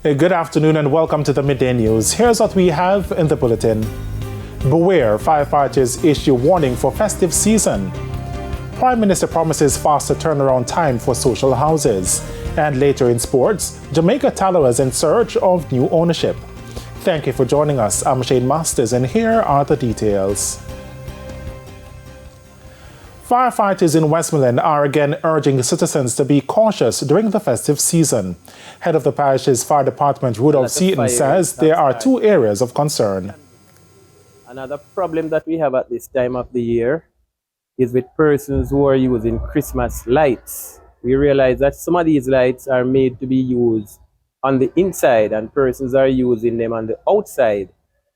Good afternoon and welcome to the Midday News. Here's what we have in the bulletin. Beware, firefighters issue warning for festive season. Prime Minister promises faster turnaround time for social houses. And later in sports, Jamaica tellers in search of new ownership. Thank you for joining us. I'm Shane Masters and here are the details. Firefighters in Westmoreland are again urging citizens to be cautious during the festive season. Head of the parish's fire department, Rudolph Seaton, says there are two areas of concern. Another problem that we have at this time of the year is with persons who are using Christmas lights. We realize that some of these lights are made to be used on the inside and persons are using them on the outside.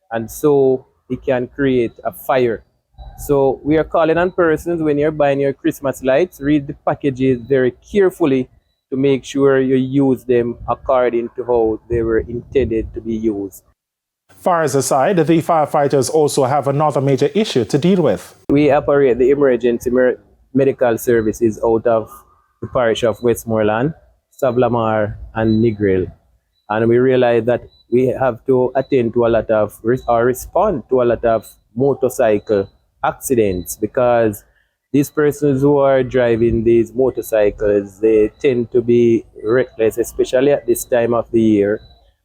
And so it can create a fire. So we are calling on persons, when you're buying your Christmas lights, read the packages very carefully to make sure you use them according to how they were intended to be used. Fires aside, the firefighters also have another major issue to deal with. We operate the emergency medical services out of the parish of Westmoreland, Savlamar and Negril. And we realize that we have to attend to a lot of, or respond to a lot of motorcycle accidents, because these persons who are driving these motorcycles, they tend to be reckless, especially at this time of the year.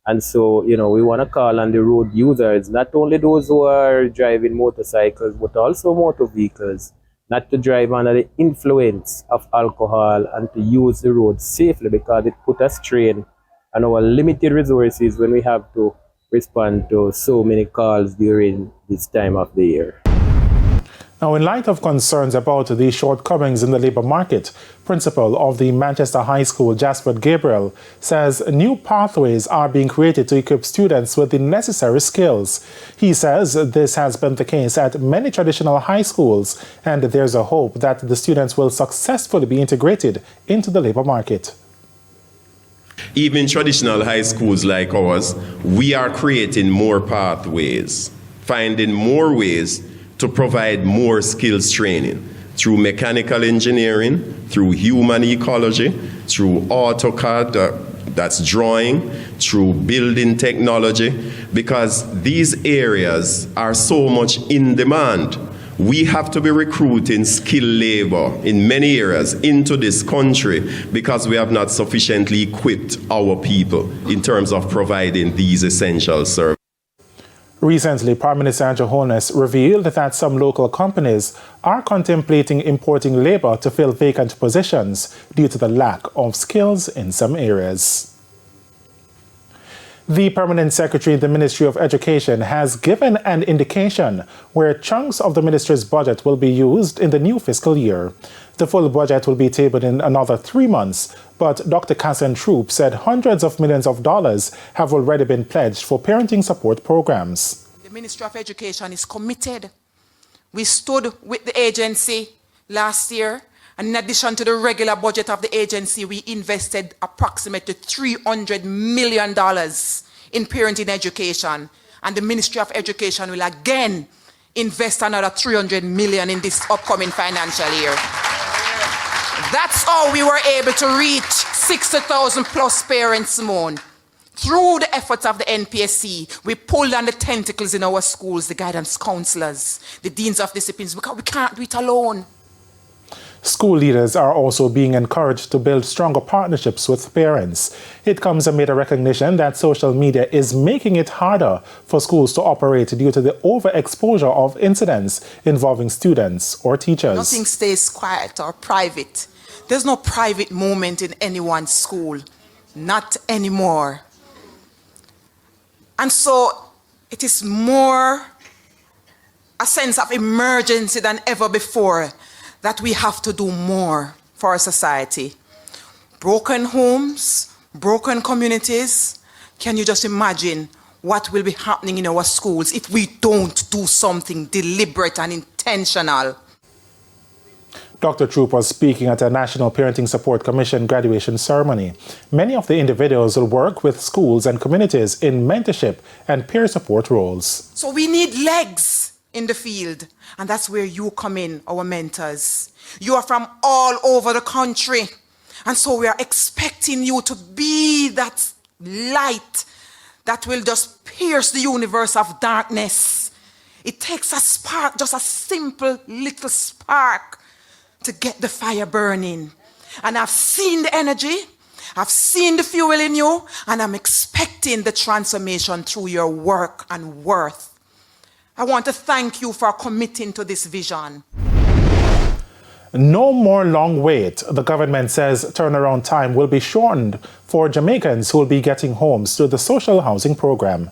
And so, we want to call on the road users, not only those who are driving motorcycles, but also motor vehicles, not to drive under the influence of alcohol and to use the road safely, because it puts a strain on our limited resources when we have to respond to so many calls during this time of the year. Now, in light of concerns about the shortcomings in the labour market, Principal of the Manchester High School, Jasper Gabriel, says new pathways are being created to equip students with the necessary skills. He says this has been the case at many traditional high schools, and there's a hope that the students will successfully be integrated into the labour market. Even in traditional high schools like ours, we are creating more pathways, finding more ways to provide more skills training through mechanical engineering, through human ecology, through AutoCAD, that's drawing, through building technology, because these areas are so much in demand. We have to be recruiting skilled labor in many areas into this country because we have not sufficiently equipped our people in terms of providing these essential services. Recently, Prime Minister Andrew Holness revealed that some local companies are contemplating importing labour to fill vacant positions due to the lack of skills in some areas. The Permanent Secretary in the Ministry of Education has given an indication where chunks of the ministry's budget will be used in the new fiscal year. The full budget will be tabled in another 3 months, but Dr. Cassan Troop said hundreds of millions of dollars have already been pledged for parenting support programs. The Ministry of Education is committed. We stood with the agency last year, and in addition to the regular budget of the agency, we invested approximately $300 million in parenting education, and the Ministry of Education will again invest another $300 million in this upcoming financial year. That's how we were able to reach 60,000 plus parents more. Through the efforts of the NPSC, we pulled on the tentacles in our schools, the guidance counselors, the deans of disciplines, because we can't do it alone. School leaders are also being encouraged to build stronger partnerships with parents. It comes amid a recognition that social media is making it harder for schools to operate due to the overexposure of incidents involving students or teachers. Nothing stays quiet or private. There's no private moment in anyone's school. Not anymore. And so it is more a sense of emergency than ever before that we have to do more for our society. Broken homes, broken communities. Can you just imagine what will be happening in our schools if we don't do something deliberate and intentional? Dr. Troop was speaking at a National Parenting Support Commission graduation ceremony. Many of the individuals will work with schools and communities in mentorship and peer support roles. So we need legs in the field, and that's where you come in, our mentors. You are from all over the country, and so we are expecting you to be that light that will just pierce the universe of darkness. It takes a spark, just a simple little spark, to get the fire burning. And I've seen the energy, I've seen the fuel in you, and I'm expecting the transformation through your work and worth. I want to thank you for committing to this vision. No more long wait. The government says turnaround time will be shortened for Jamaicans who will be getting homes through the social housing program.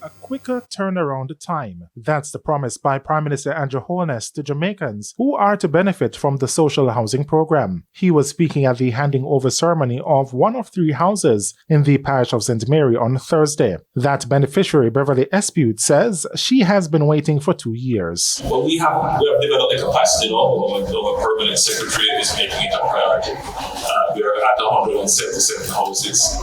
A quicker turnaround time. That's the promise by Prime Minister Andrew Holness to Jamaicans who are to benefit from the social housing program. He was speaking at the handing over ceremony of one of 3 houses in the parish of St. Mary on Thursday. That beneficiary, Beverly Espute, says she has been waiting for 2 years. Well, we have developed the capacity now. Our permanent secretary is making it a priority. We are at 177 houses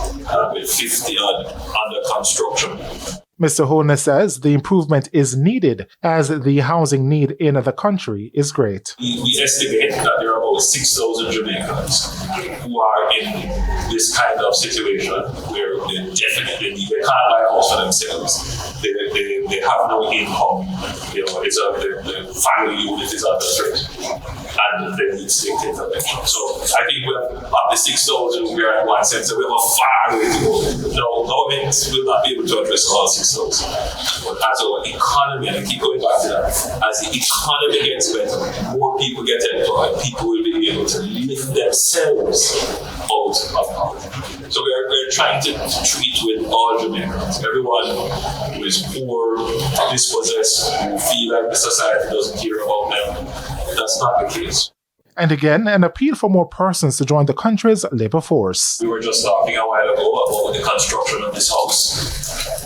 with 50 under construction. Mr. Holness says the improvement is needed as the housing need in the country is great. We estimate that there are about 6,000 Jamaicans who are in this kind of situation where they definitely they can't buy a house for themselves. They have no income. The family unit is under threat, and they need state intervention. So I think of the 6,000, we are at 1 cent, so we have a far way to go. No, government will not be able to address all 6,000. But as our economy, and I keep going back to that, as the economy gets better, more people get employed, people will be able to lift themselves out of poverty. So we're trying to treat with all Jamaicans, everyone who is poor, dispossessed, who feel like the society doesn't care about them. That's not the case. And again, an appeal for more persons to join the country's labor force. We were just talking a while ago about the construction of this house.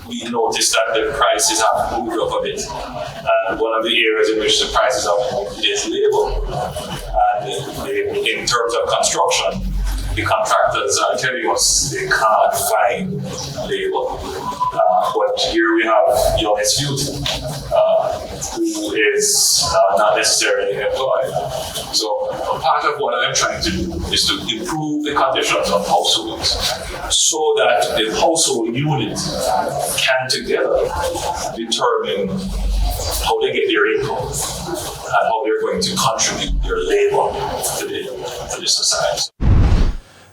We noticed that the prices have moved up a bit. And one of the areas in which the prices have moved is labor. And in terms of construction, the contractors are telling us they can't find labor. But here we have young youth who is not necessarily employed. So part of what I'm trying to do is to improve the conditions of households so that the household unit can together determine how they get their income and how they're going to contribute their labor to the society.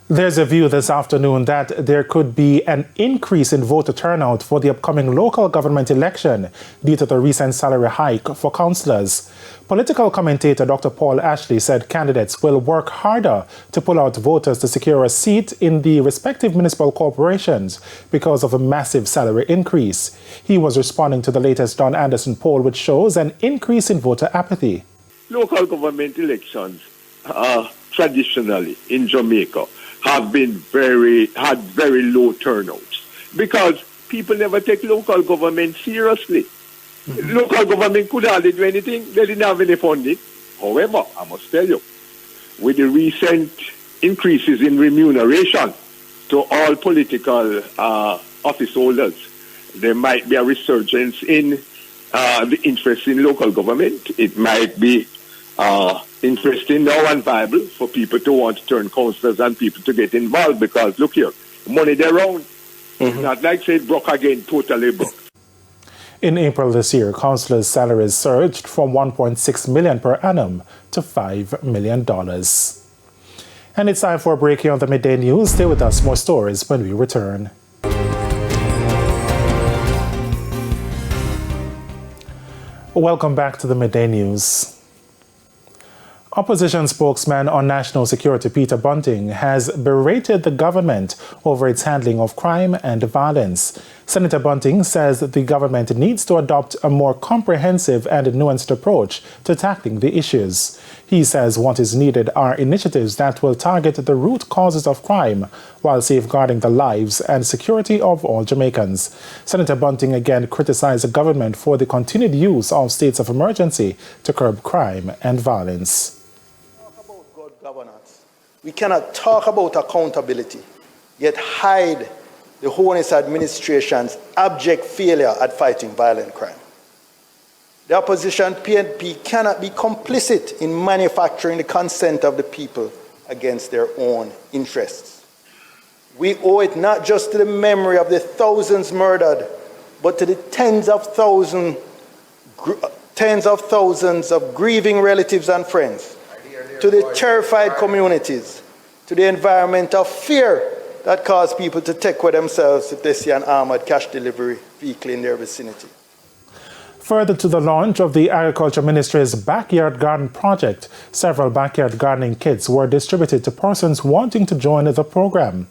There's a view this afternoon that there could be an increase in voter turnout for the upcoming local government election due to the recent salary hike for councillors. Political commentator Dr. Paul Ashley said candidates will work harder to pull out voters to secure a seat in the respective municipal corporations because of a massive salary increase. He was responding to the latest Don Anderson poll, which shows an increase in voter apathy. Local government elections traditionally in Jamaica had very low turnouts because people never take local government seriously. Mm-hmm. Local government could hardly do anything. They didn't have any funding. However, I must tell you, with the recent increases in remuneration to all political office holders, there might be a resurgence in the interest in local government. It might be interesting now and viable for people to want to turn councillors and people to get involved because, look here, money they're around. Mm-hmm. It's not like say broke again, totally broke. In April this year, councillors' salaries surged from $1.6 million per annum to $5 million. And it's time for a break here on the Midday News. Stay with us, more stories when we return. Welcome back to the Midday News. Opposition spokesman on national security Peter Bunting has berated the government over its handling of crime and violence. Senator Bunting says the government needs to adopt a more comprehensive and nuanced approach to tackling the issues. He says what is needed are initiatives that will target the root causes of crime while safeguarding the lives and security of all Jamaicans. Senator Bunting again criticized the government for the continued use of states of emergency to curb crime and violence. We cannot talk about accountability, yet hide the Holness administration's abject failure at fighting violent crime. The opposition PNP cannot be complicit in manufacturing the consent of the people against their own interests. We owe it not just to the memory of the thousands murdered, but to the tens of thousands of grieving relatives and friends, to the terrified communities, to the environment of fear that caused people to take with themselves if they see an armored cash delivery vehicle in their vicinity. Further to the launch of the Agriculture Ministry's Backyard Garden project, several backyard gardening kits were distributed to persons wanting to join the program.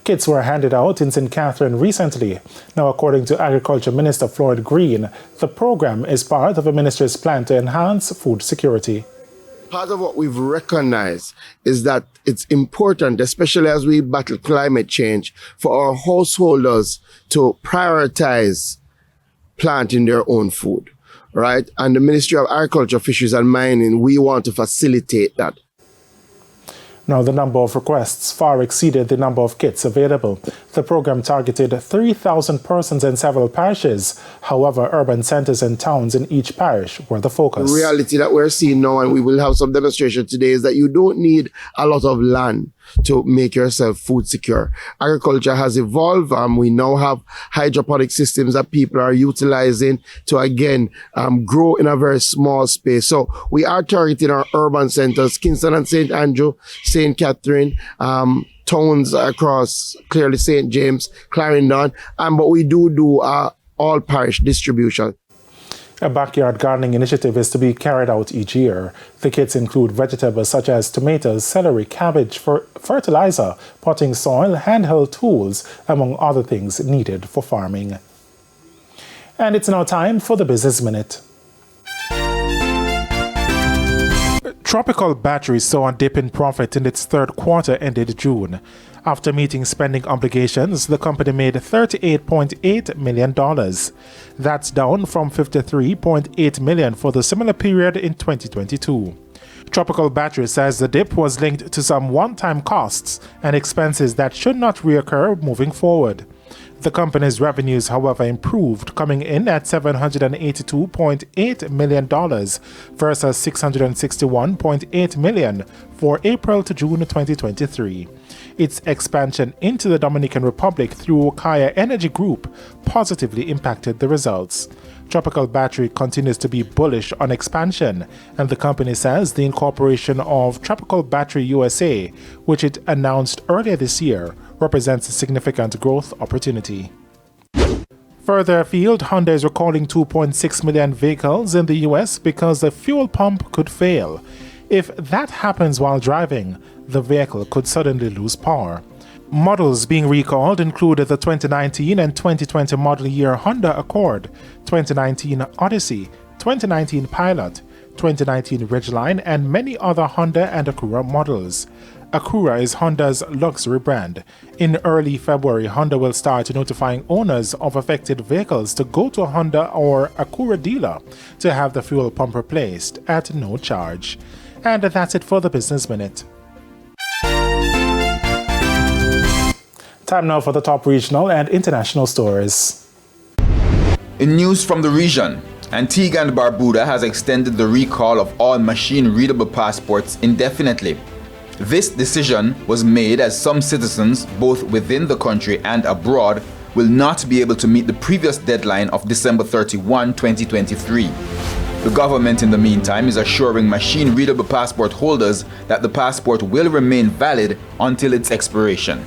Kits were handed out in St. Catherine recently. Now, according to Agriculture Minister Floyd Green, the program is part of the ministry's plan to enhance food security. Part of what we've recognized is that it's important, especially as we battle climate change, for our householders to prioritize planting their own food, right? And the Ministry of Agriculture, Fisheries and Mining, we want to facilitate that. Now, the number of requests far exceeded the number of kits available. The program targeted 3,000 persons in several parishes. However, urban centers and towns in each parish were the focus. The reality that we're seeing now, and we will have some demonstration today, is that you don't need a lot of land to make yourself food secure. Agriculture has evolved. We now have hydroponic systems that people are utilizing to, again, grow in a very small space. So we are targeting our urban centers, Kingston and St. Andrew, St. Catherine, towns across, clearly St. James, Clarendon, but we do all parish distribution. A backyard gardening initiative is to be carried out each year. The kits include vegetables such as tomatoes, celery, cabbage, fertilizer, potting soil, handheld tools, among other things needed for farming. And it's now time for the Business Minute. Tropical Battery saw a dip in profit in its third quarter ended June. After meeting spending obligations, the company made $38.8 million. That's down from $53.8 million for the similar period in 2022. Tropical Battery says the dip was linked to some one-time costs and expenses that should not reoccur moving forward. The company's revenues, however, improved, coming in at $782.8 million versus $661.8 million for April to June 2023. Its expansion into the Dominican Republic through Kaya Energy Group positively impacted the results. Tropical Battery continues to be bullish on expansion, and the company says the incorporation of Tropical Battery USA, which it announced earlier this year, represents a significant growth opportunity. Further afield, Honda is recalling 2.6 million vehicles in the US because the fuel pump could fail. If that happens while driving, the vehicle could suddenly lose power. Models being recalled include the 2019 and 2020 model year Honda Accord, 2019 Odyssey, 2019 Pilot, 2019 Ridgeline, and many other Honda and Acura models. Acura is Honda's luxury brand. In early February, Honda will start notifying owners of affected vehicles to go to a Honda or Acura dealer to have the fuel pump replaced at no charge. And that's it for the Business Minute. Time now for the top regional and international stories. In news from the region, Antigua and Barbuda has extended the recall of all machine-readable passports indefinitely. This decision was made as some citizens, both within the country and abroad, will not be able to meet the previous deadline of December 31, 2023. The government, in the meantime, is assuring machine-readable passport holders that the passport will remain valid until its expiration.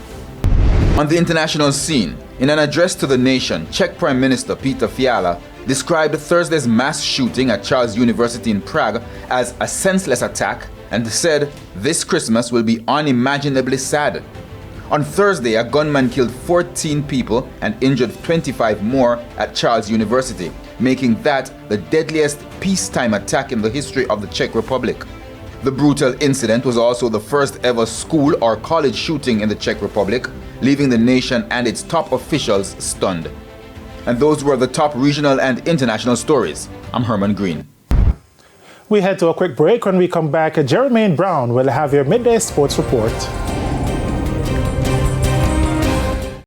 On the international scene, in an address to the nation, Czech Prime Minister Peter Fiala described Thursday's mass shooting at Charles University in Prague as a senseless attack and said this Christmas will be unimaginably sad. On Thursday, a gunman killed 14 people and injured 25 more at Charles University, making that the deadliest peacetime attack in the history of the Czech Republic. The brutal incident was also the first ever school or college shooting in the Czech Republic, leaving the nation and its top officials stunned. And those were the top regional and international stories. I'm Herman Green. We head to a quick break. When we come back, Jermaine Brown will have your midday sports report.